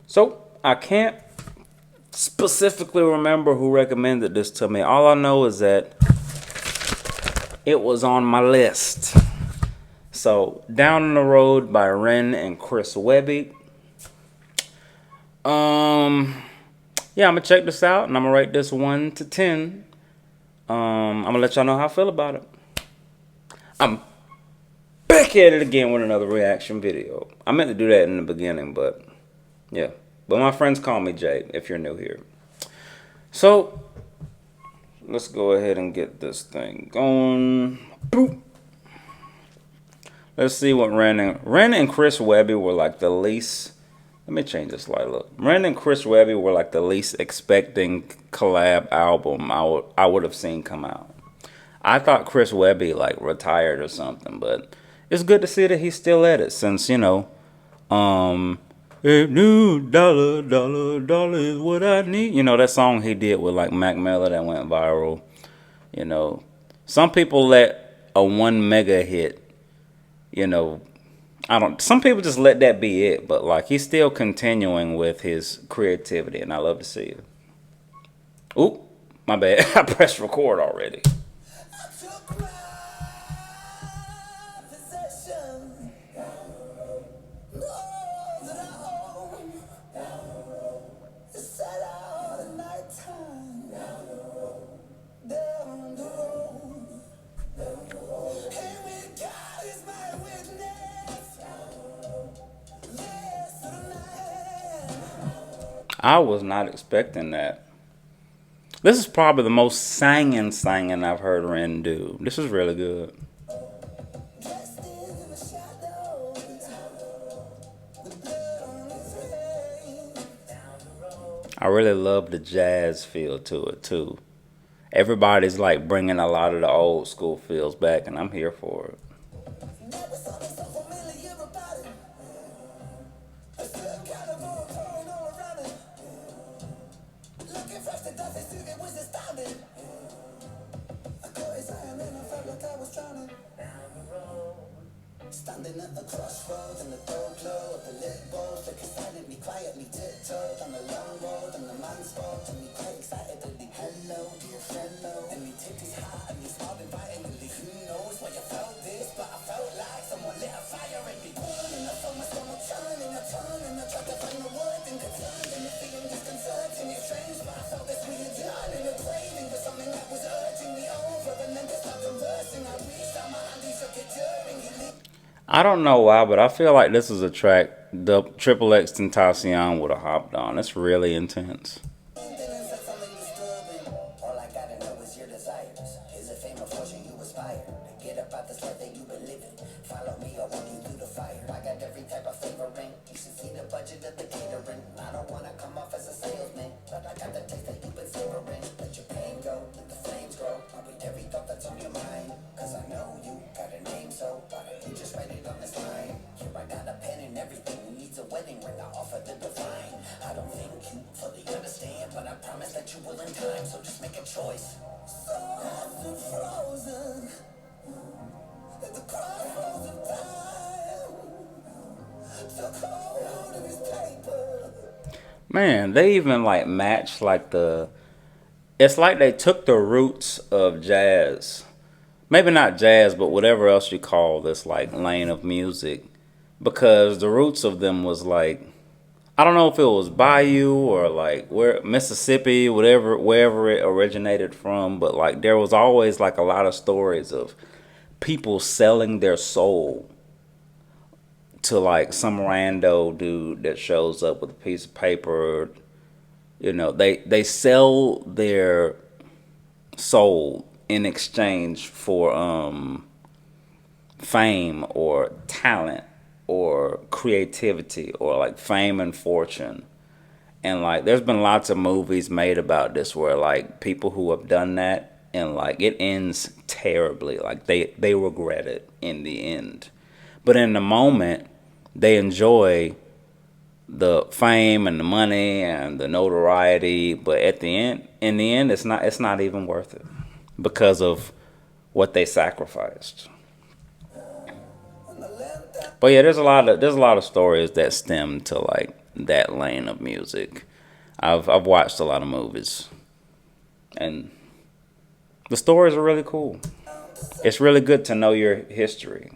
So I can't specifically remember who recommended this to me. All I know is that it was on my list. So, Down the Road by Ren and Chris Webby. Yeah, I'm gonna check this out and I'm gonna rate this 1 to 10. I'm gonna let y'all know how I feel about it. I'm back at it again with another reaction video. I meant to do that in the beginning, but yeah. But my friends call me Jay if you're new here. So, let's go ahead and get this thing going. Boop. Let's see what Ren and Chris Webby were like the least. Let me change this slide. Look, Ren and Chris Webby were like the least expecting collab album I would have seen come out. I thought Chris Webby like retired or something, but it's good to see that he's still at it since a new dollar is what I need. You know that song he did with like Mac Miller that went viral. You know, some people let a one mega hit. Some people just let that be it, but like he's still continuing with his creativity, and I love to see it. Oop, my bad. I pressed record already. I was not expecting that. This is probably the most singing I've heard Ren do. This is really good. I really love the jazz feel to it too. Everybody's like bringing a lot of the old school feels back, and I'm here for it. Standing at the crossroads and the door closed, the lit bulbs flicker silently, quietly tiptoed on the long road, and the man spoke to me quite excitedly. Hello, dear fellow. And he tipped his hat and he smiled invitingly. Who knows why you felt this, but I felt like someone lit a fire in me. And I felt my stomach turning, I tried to find the word and concerned, and the feeling disconcerting. It's strange, but I felt this weird yearning, a craving for something that was urging me over, and then to start conversing, I reached out my hand, he shook it during, I don't know why, but I feel like this is a track the Triple X Tentacion would have hopped on. It's really intense. Man, they even like match like it's like they took the roots of jazz. Maybe not jazz, but whatever else you call this like lane of music. Because the roots of them was like, I don't know if it was Bayou or like where Mississippi, wherever it originated from, but like there was always like a lot of stories of people selling their soul to like some rando dude that shows up with a piece of paper. They sell their soul in exchange for fame or talent or creativity or like fame and fortune. And like there's been lots of movies made about this where like people who have done that and like it ends terribly. Like they regret it in the end. But in the moment, they enjoy the fame and the money and the notoriety. But in the end, it's not even worth it because of what they sacrificed. But yeah, there's a lot of stories that stem to like that lane of music. I've watched a lot of movies, and the stories are really cool. It's really good to know your history.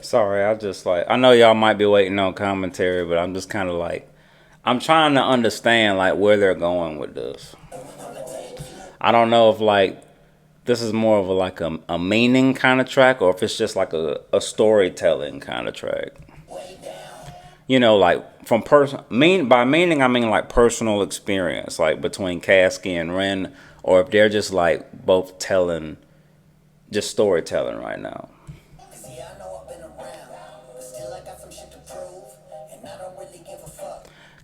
Sorry, I just like I know y'all might be waiting on commentary, but I'm just kind of like I'm trying to understand like where they're going with this. I don't know if like this is more of a meaning kind of track or if it's just like a storytelling kind of track. You know, like from by meaning I mean like personal experience, like between Kasky and Ren, or if they're just like both telling just storytelling right now.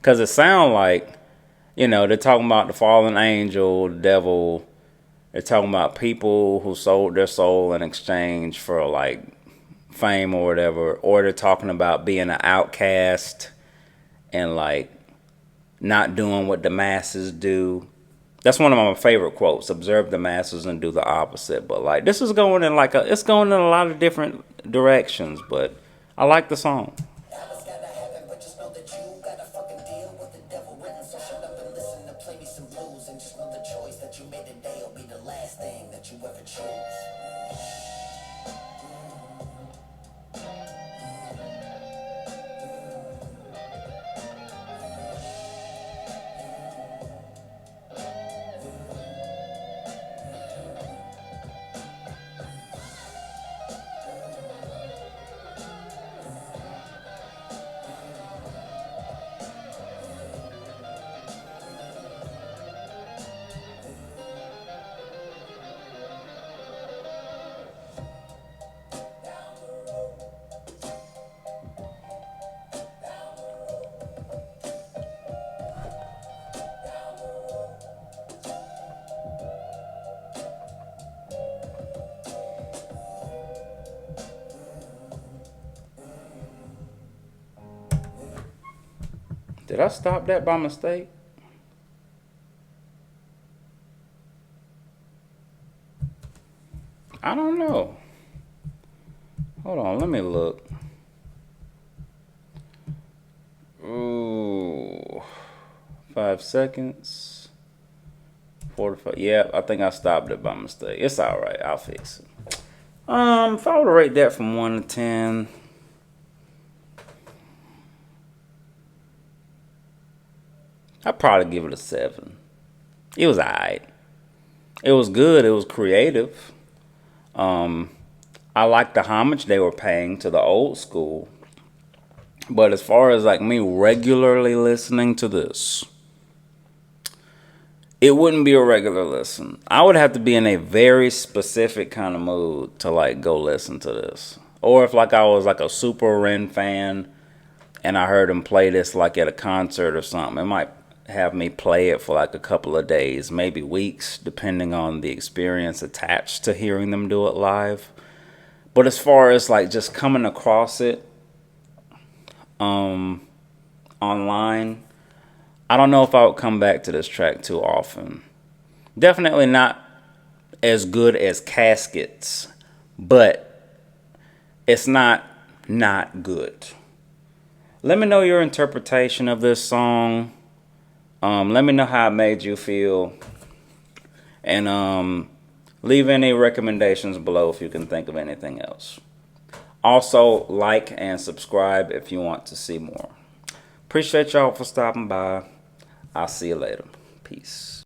Cause it sound like, you know, they're talking about the fallen angel, the devil. They're talking about people who sold their soul in exchange for like fame or whatever, or they're talking about being an outcast and like not doing what the masses do. That's one of my favorite quotes. Observe the masses and do the opposite. But like this is going in it's going in a lot of different directions, but I like the song. Did I stop that by mistake? I don't know. Hold on, let me look. Ooh, 5 seconds. 45. Yeah, I think I stopped it by mistake. It's all right. I'll fix it. If I were to rate that from 1 to 10, I'd probably give it a 7. It was alright. It was good. It was creative. I like the homage they were paying to the old school. But as far as like me regularly listening to this, it wouldn't be a regular listen. I would have to be in a very specific kind of mood to like go listen to this. Or if like I was like a super Ren fan and I heard him play this like at a concert or something, it might have me play it for like a couple of days, maybe weeks, depending on the experience attached to hearing them do it live. But as far as like just coming across it online, I don't know if I would come back to this track too often. Definitely not as good as Caskets, but it's not good. Let me know your interpretation of this song. Let me know how it made you feel. And leave any recommendations below if you can think of anything else. Also, like and subscribe if you want to see more. Appreciate y'all for stopping by. I'll see you later. Peace.